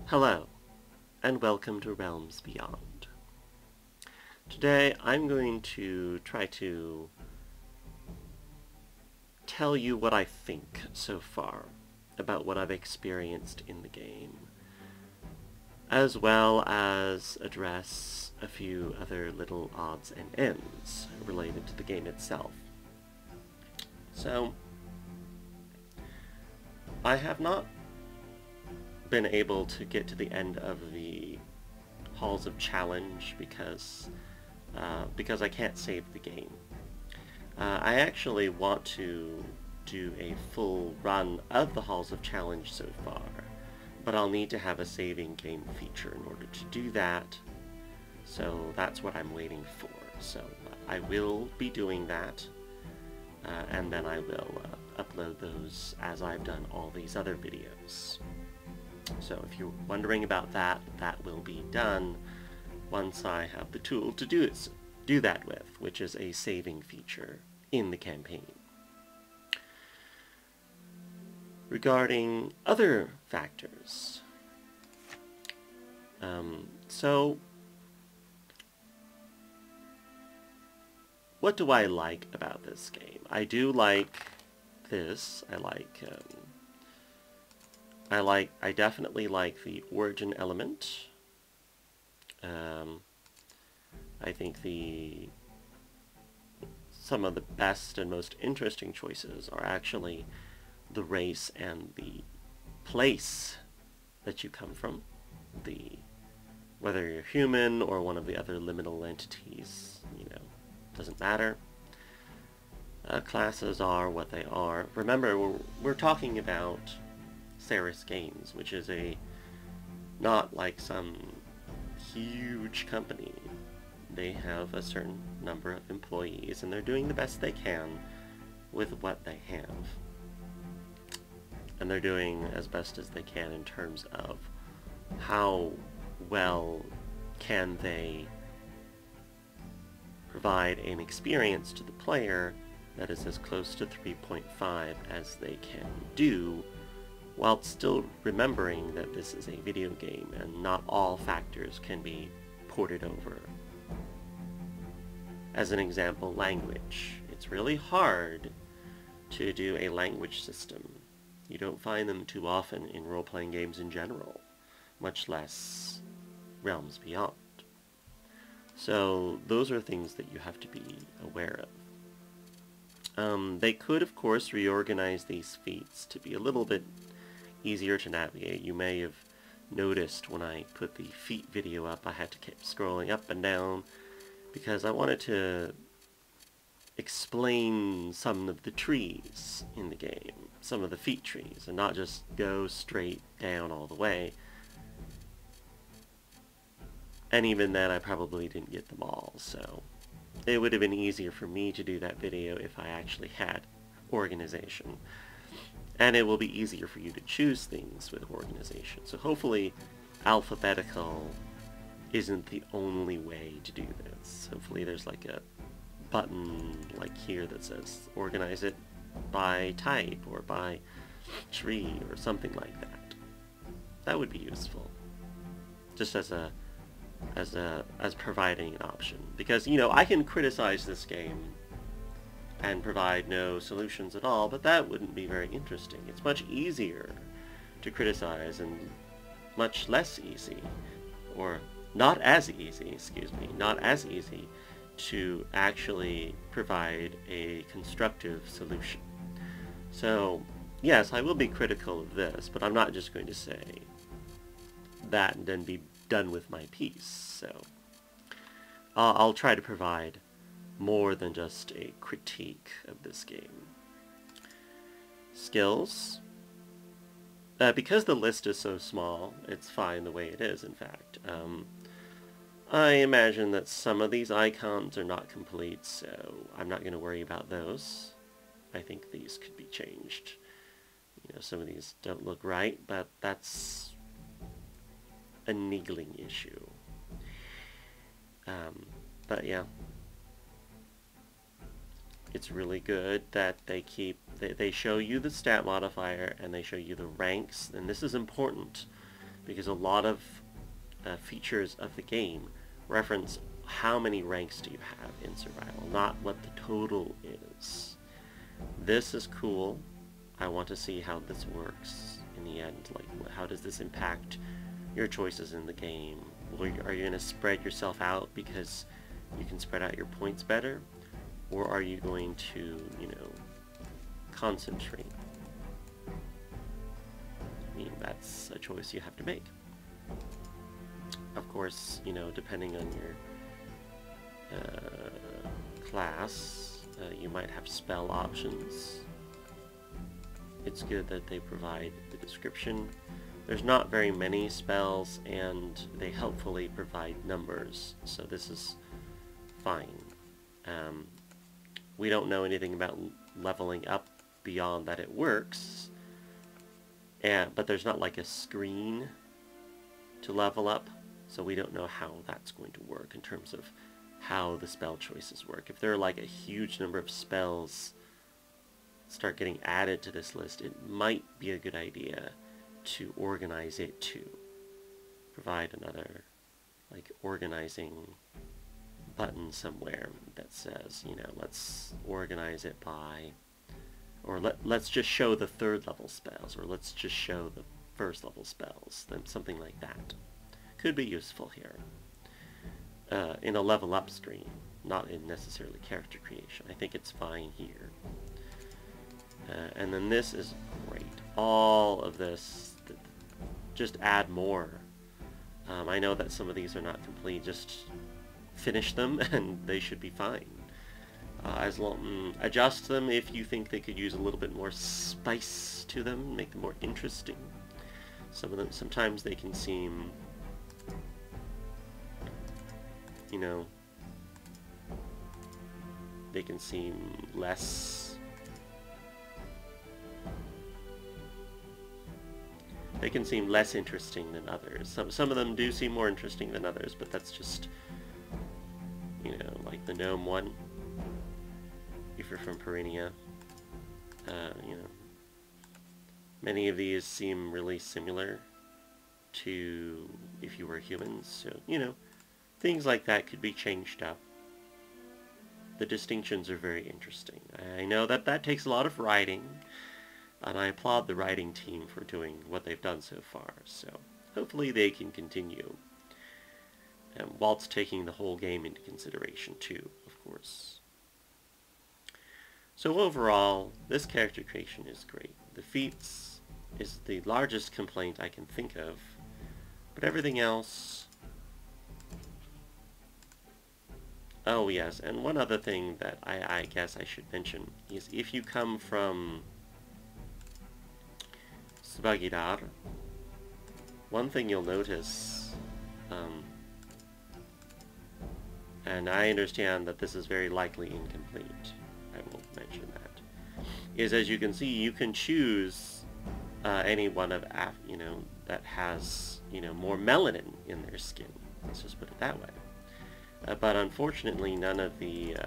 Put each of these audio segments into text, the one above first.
Hello, and welcome to Realms Beyond. Today I'm going to try to tell you what I think so far about what I've experienced in the game, as well as address a few other little odds and ends related to the game itself. So, I have not been able to get to the end of the Halls of Challenge because I can't save the game. I actually want to do a full run of the Halls of Challenge so far, but I'll need to have a saving game feature in order to do that, so that's what I'm waiting for. So I will be doing that, and then I will upload those as I've done all these other videos. So if you're wondering about that, that will be done once I have the tool to do that with, which is a saving feature in the campaign. Regarding other factors, so what do I like about this game? I do like this. I definitely like the origin element. I think some of the best and most interesting choices are actually the race and the place that you come from. Whether you're human or one of the other liminal entities, doesn't matter. Classes are what they are. Remember, we're talking about Ceres Games, which is not like some huge company. They have a certain number of employees, and they're doing the best they can with what they have. And they're doing as best as they can in terms of how well can they provide an experience to the player that is as close to 3.5 as they can do, while still remembering that this is a video game and not all factors can be ported over. As an example, language. It's really hard to do a language system. You don't find them too often in role-playing games in general, much less Realms Beyond. So those are things that you have to be aware of. They could, of course, reorganize these feats to be a little bit easier to navigate. You may have noticed when I put the feat video up, I had to keep scrolling up and down because I wanted to explain some of the trees in the game, some of the feat trees, and not just go straight down all the way. And even then, I probably didn't get them all, so it would have been easier for me to do that video if I actually had organization. And it will be easier for you to choose things with organization. So hopefully, alphabetical isn't the only way to do this. Hopefully there's like a button like here that says organize it by type or by tree or something like that. That would be useful. Just as providing an option. Because, I can criticize this game and provide no solutions at all, but that wouldn't be very interesting. It's much easier to criticize and much less easy, or not as easy, not as easy to actually provide a constructive solution. So, yes, I will be critical of this, but I'm not just going to say that and then be done with my piece. So, I'll try to provide more than just a critique of this game. Skills. Because the list is so small, it's fine the way it is, in fact. I imagine that some of these icons are not complete, so I'm not going to worry about those. I think these could be changed. Some of these don't look right, but that's a niggling issue. But yeah. It's really good that they show you the stat modifier and they show you the ranks, and this is important because a lot of features of the game reference how many ranks do you have in survival, not what the total is. This is cool. I want to see how this works in the end. Like, how does this impact your choices in the game? Are you going to spread yourself out because you can spread out your points better? Or are you going to, you know, concentrate? I mean, that's a choice you have to make. Of course, you know, depending on your class, you might have spell options. It's good that they provide the description. There's not very many spells, and they helpfully provide numbers, so this is fine. We don't know anything about leveling up beyond that it works, but there's not like a screen to level up, so we don't know how that's going to work in terms of how the spell choices work. If there are like a huge number of spells start getting added to this list, it might be a good idea to organize it to provide another like organizing button somewhere that says, you know, let's organize it by, or let's just show the third level spells, or let's just show the first level spells, then something like that could be useful here in a level up screen, not in necessarily character creation. I think it's fine here. And then this is great. All of this, just add more. I know that some of these are not complete. Just finish them and they should be fine. Adjust them if you think they could use a little bit more spice to them, make them more interesting. Some of them, sometimes they can seem, you know, they can seem less interesting than others. Some of them do seem more interesting than others, but that's just, you know, like the gnome one, if you're from Perinia, you know, many of these seem really similar to if you were humans, so, you know, things like that could be changed up. The distinctions are very interesting. I know that that takes a lot of writing, and I applaud the writing team for doing what they've done so far, so hopefully they can continue, whilst taking the whole game into consideration too, of course. So overall, this character creation is great. The feats is the largest complaint I can think of, but everything else... Oh yes, and one other thing that I guess I should mention is if you come from Svaghidar, one thing you'll notice, and I understand that this is very likely incomplete, I will mention that, is as you can see, you can choose any one of, you know, that has, you know, more melanin in their skin. Let's just put it that way. But unfortunately, none of the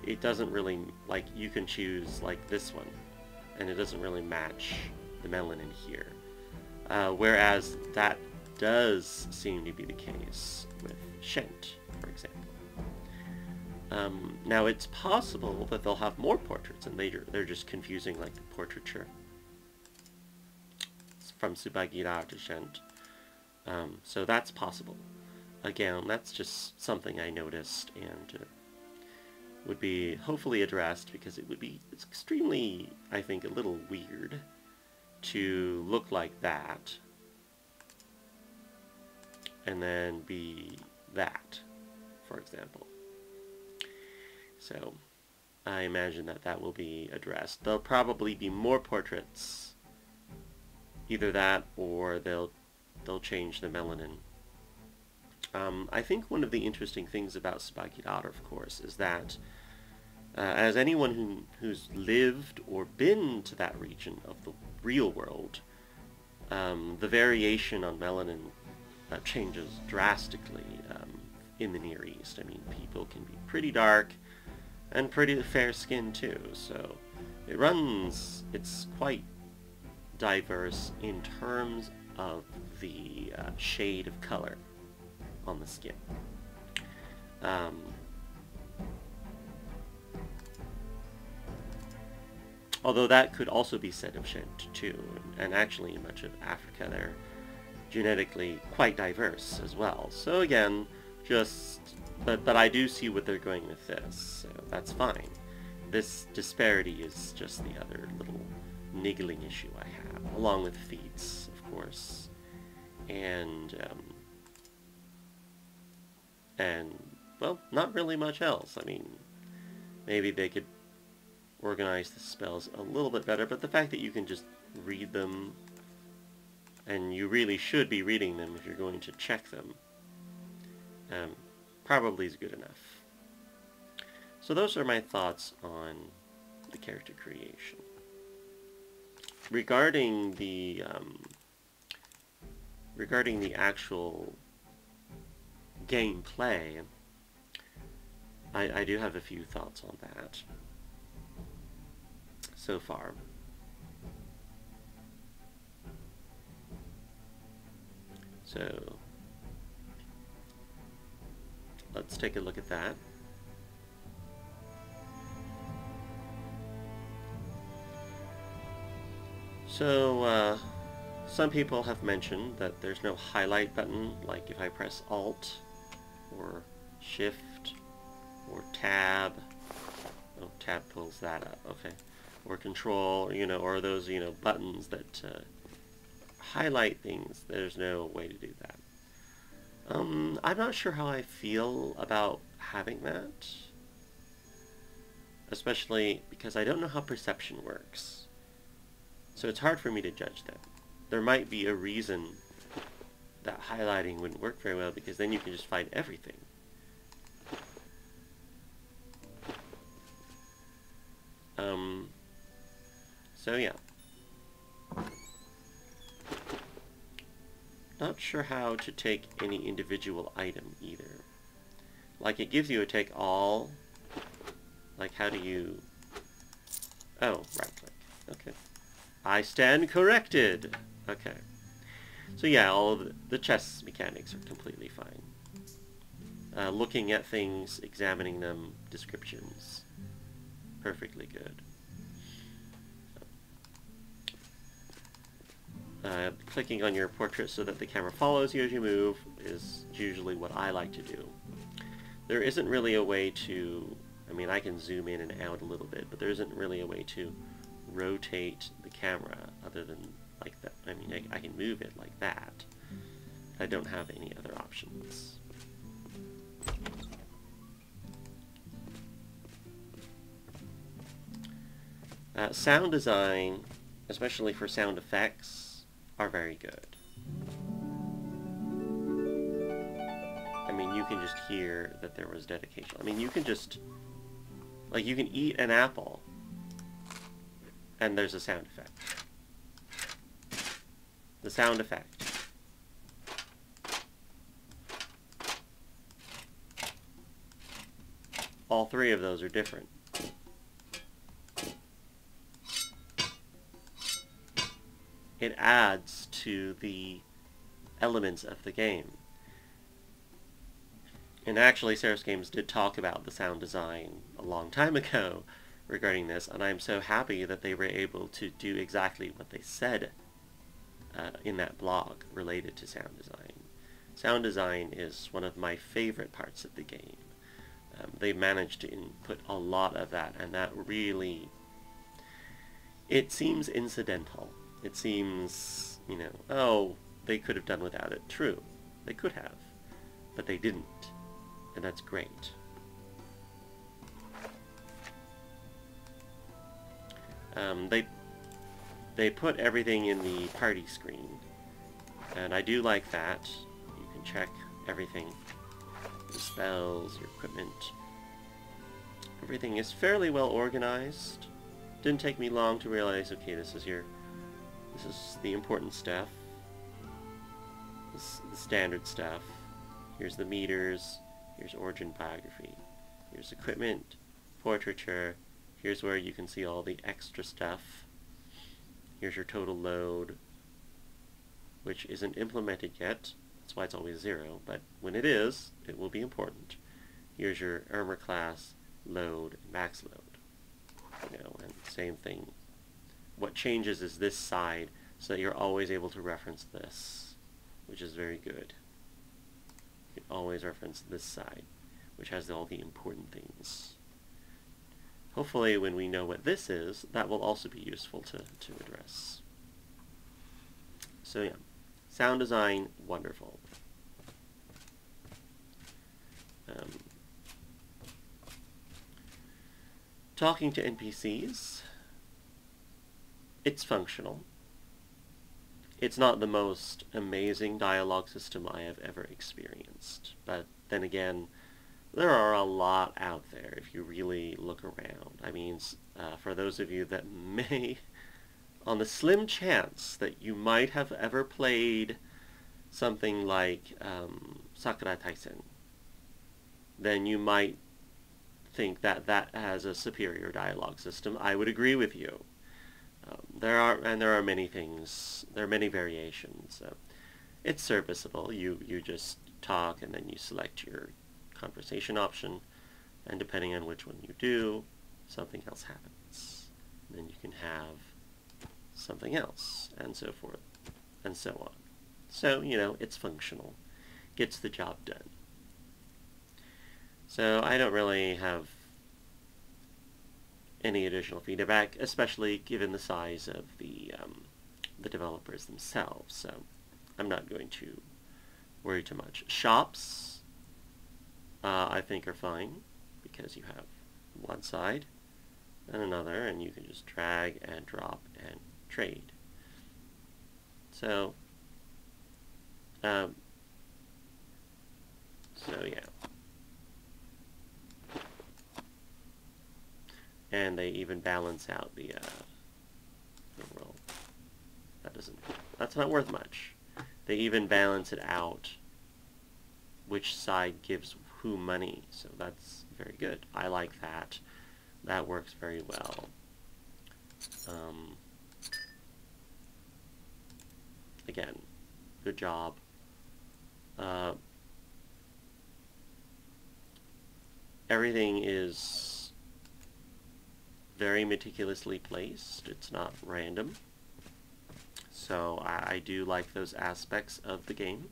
it doesn't really, like, you can choose like this one, and it doesn't really match the melanin here. Whereas that does seem to be the case with Shent, for example. Now it's possible that they'll have more portraits, and they're just confusing like the portraiture from Svaghidar to Shent. So that's possible. Again, that's just something I noticed, and would be hopefully addressed, because it's extremely, I think, a little weird to look like that and then be that, for example. So I imagine that that will be addressed. There'll probably be more portraits, either that or they'll change the melanin. I think one of the interesting things about Svaghidar, of course, is that as anyone who's lived or been to that region of the real world, the variation on melanin changes drastically in the Near East. I mean, people can be pretty dark and pretty fair-skinned too, so it's quite diverse in terms of the shade of color on the skin. Um, although that could also be said of Shinto too, and actually much of Africa, they're genetically quite diverse as well. So again, but I do see what they're going with this, so that's fine. This disparity is just the other little niggling issue I have, along with feats, of course, and well, not really much else. I mean, maybe they could organize the spells a little bit better, but the fact that you can just read them, and you really should be reading them if you're going to check them, probably is good enough. So those are my thoughts on the character creation. Regarding the actual gameplay, I do have a few thoughts on that so far. So let's take a look at that. So some people have mentioned that there's no highlight button, like if I press Alt or Shift or Tab. Oh, Tab pulls that up, okay. Or Control, or those, buttons that highlight things. There's no way to do that. I'm not sure how I feel about having that, especially because I don't know how perception works. So it's hard for me to judge that. There might be a reason that highlighting wouldn't work very well, because then you can just find everything. So yeah. Not sure how to take any individual item either. Like, it gives you a take all. Like, how do you... Oh, right click. Okay. I stand corrected! Okay. So yeah, all of the chess mechanics are completely fine. Looking at things, examining them, descriptions. Perfectly good. Clicking on your portrait so that the camera follows you as you move is usually what I like to do. There isn't really a way to... I mean, I can zoom in and out a little bit, but there isn't really a way to rotate the camera other than like that. I mean, I can move it like that. I don't have any other options. Sound design, especially for sound effects, are very good. I mean, you can just hear that there was dedication. I mean, you can just, like, you can eat an apple, and there's a sound effect. The sound effect. All three of those are different. It adds to the elements of the game. And actually, Ceros Games did talk about the sound design a long time ago regarding this, and I'm so happy that they were able to do exactly what they said in that blog related to sound design. Sound design is one of my favorite parts of the game. They've managed to input a lot of that, and that really... It seems incidental. It seems, oh, they could have done without it. True, they could have, but they didn't, and that's great. They put everything in the party screen, and I do like that. You can check everything, your spells, your equipment. Everything is fairly well organized. Didn't take me long to realize, okay, this is the important stuff. This is the standard stuff. Here's the meters. Here's origin biography. Here's equipment, portraiture. Here's where you can see all the extra stuff. Here's your total load, which isn't implemented yet. That's why it's always 0, but when it is, it will be important. Here's your armor class, load, and max load. And same thing. What changes is this side, so that you're always able to reference this, which is very good. You can always reference this side, which has all the important things. Hopefully, when we know what this is, that will also be useful to address. So yeah, sound design, wonderful. Talking to NPCs, it's functional. It's not the most amazing dialogue system I have ever experienced, but then again, there are a lot out there if you really look around. I mean, for those of you that may, on the slim chance that you might have ever played something like Sakura Taisen, then you might think that that has a superior dialogue system. I would agree with you. There are many things. There are many variations. It's serviceable. You just talk and then you select your conversation option, and depending on which one you do, something else happens. And then you can have something else, and so forth, and so on. So, it's functional. Gets the job done. So I don't really have any additional feedback, especially given the size of the developers themselves. So I'm not going to worry too much. Shops, I think, are fine because you have one side and another, and you can just drag and drop and trade. So, yeah. And they even balance out the well, that's not worth much. They even balance it out which side gives who money, so that's very good. I like that. That works very well. Again, good job. Everything is very meticulously placed. It's not random. So I do like those aspects of the game.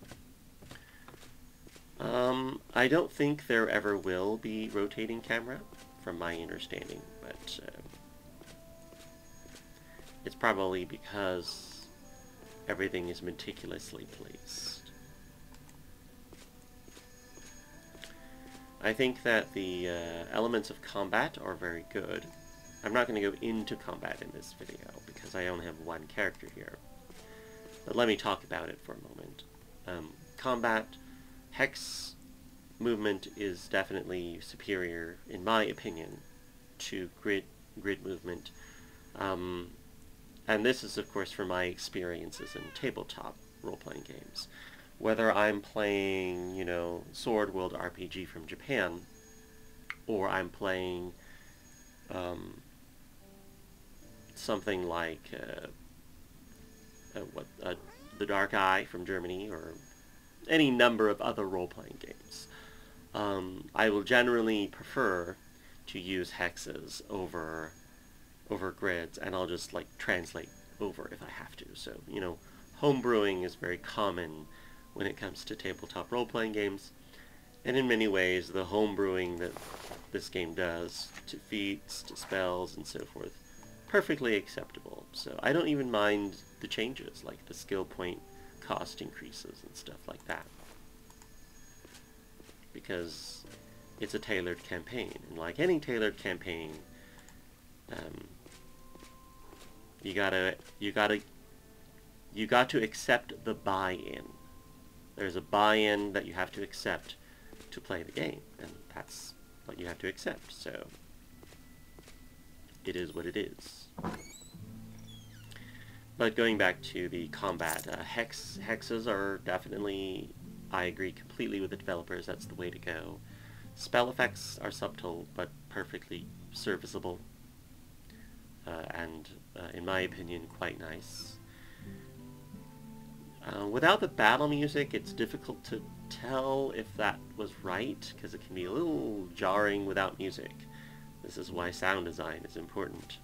I don't think there ever will be rotating camera, from my understanding, but it's probably because everything is meticulously placed. I think that the elements of combat are very good. I'm not going to go into combat in this video because I only have one character here. But let me talk about it for a moment. Combat, hex movement is definitely superior, in my opinion, to grid movement. And this is, of course, from my experiences in tabletop role-playing games. Whether I'm playing, Sword World RPG from Japan, or I'm playing something like The Dark Eye from Germany, or any number of other role-playing games. I will generally prefer to use hexes over grids, and I'll just translate over if I have to. So, homebrewing is very common when it comes to tabletop role-playing games, and in many ways the homebrewing that this game does to feats, to spells, and so forth, perfectly acceptable. So I don't even mind the changes, like the skill point cost increases and stuff like that, because it's a tailored campaign, and like any tailored campaign, you got to accept the buy-in. There's a buy-in that you have to accept to play the game, and that's what you have to accept. So it is what it is. But going back to the combat, hexes are definitely, I agree completely with the developers, that's the way to go. Spell effects are subtle, but perfectly serviceable. and in my opinion, quite nice. Without the battle music, it's difficult to tell if that was right, because it can be a little jarring without music. This is why sound design is important.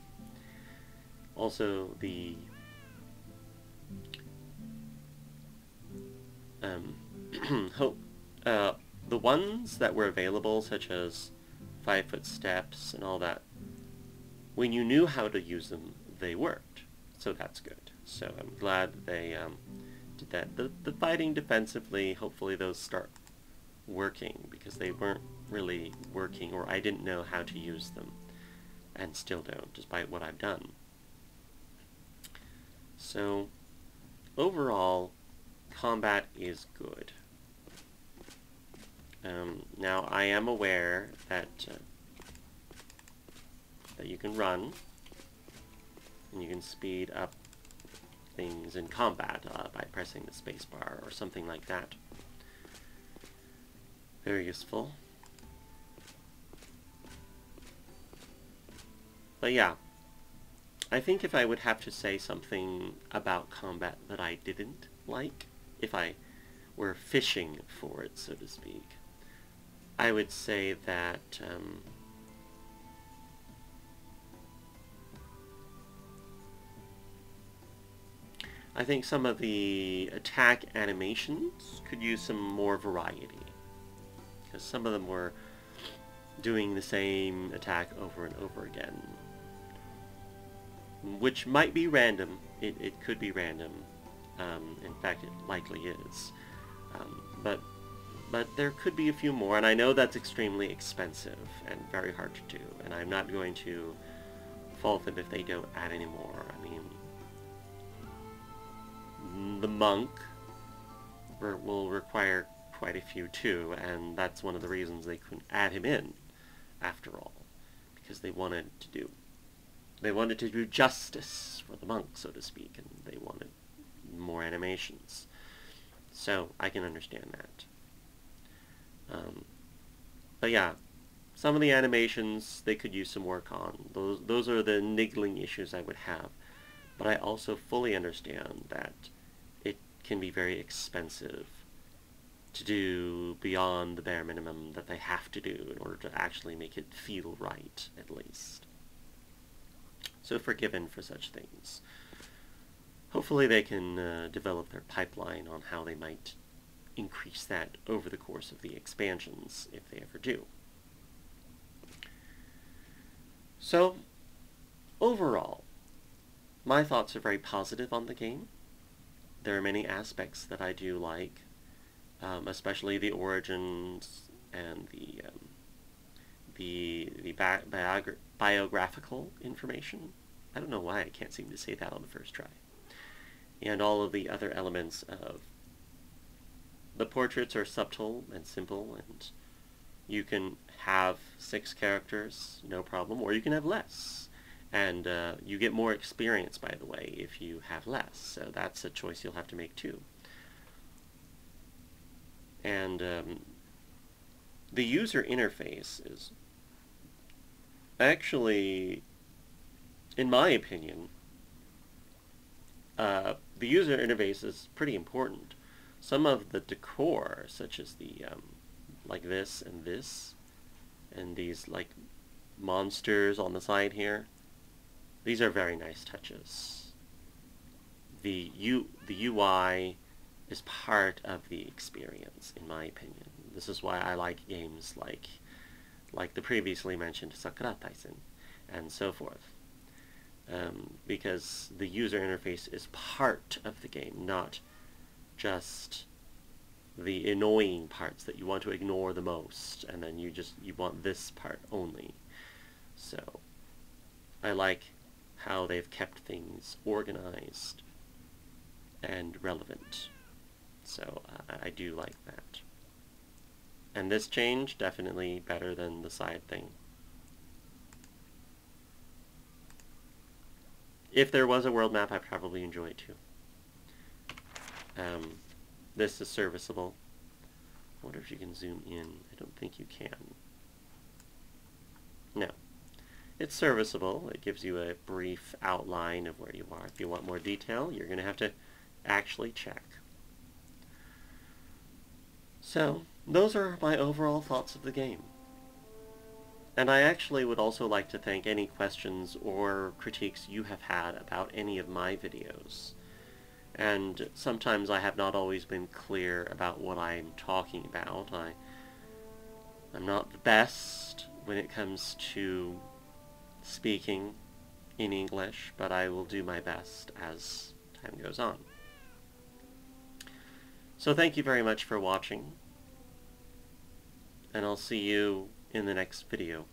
Also, the the ones that were available, such as 5-foot steps and all that, when you knew how to use them, they worked. So that's good. So I'm glad they did that. The fighting defensively, hopefully those start working, because they weren't really working, or I didn't know how to use them, and still don't, despite what I've done. So overall, combat is good. Now I am aware that that you can run, and you can speed up things in combat by pressing the spacebar or something like that. Very useful. But yeah, I think if I would have to say something about combat that I didn't like, if I were fishing for it, so to speak, I would say that I think some of the attack animations could use some more variety, because some of them were doing the same attack over and over again, which might be random. It could be random. In fact, it likely is. But there could be a few more, and I know that's extremely expensive and very hard to do, and I'm not going to fault them if they don't add any more. I mean, the monk will require quite a few too, and that's one of the reasons they couldn't add him in, after all, because they wanted to do justice for the monk, so to speak, and they wanted more animations. So I can understand that. But yeah, some of the animations they could use some work on. Those are the niggling issues I would have. But I also fully understand that it can be very expensive to do beyond the bare minimum that they have to do in order to actually make it feel right, at least. So forgiven for such things. Hopefully they can develop their pipeline on how they might increase that over the course of the expansions, if they ever do. So, overall, my thoughts are very positive on the game. There are many aspects that I do like, especially the origins and the biographical information. I don't know why I can't seem to say that on the first try. And all of the other elements of the portraits are subtle and simple, and you can have 6 characters, no problem, or you can have less. And you get more experience, by the way, if you have less, so that's a choice you'll have to make too. And the user interface is actually, in my opinion, the user interface is pretty important. Some of the decor, such as the like this, and these like monsters on the side here, these are very nice touches. The UI is part of the experience, in my opinion. This is why I like games like the previously mentioned Sakura Taisen and so forth. Because the user interface is part of the game, not just the annoying parts that you want to ignore the most, and then you want this part only. So I like how they've kept things organized and relevant. So I do like that. And this change, definitely better than the side thing. If there was a world map, I'd probably enjoy it too. This is serviceable. I wonder if you can zoom in. I don't think you can. No. It's serviceable. It gives you a brief outline of where you are. If you want more detail, you're going to have to actually check. So, those are my overall thoughts of the game. And I actually would also like to thank any questions or critiques you have had about any of my videos. And sometimes I have not always been clear about what I'm talking about. I'm not the best when it comes to speaking in English, but I will do my best as time goes on. So thank you very much for watching, and I'll see you in the next video.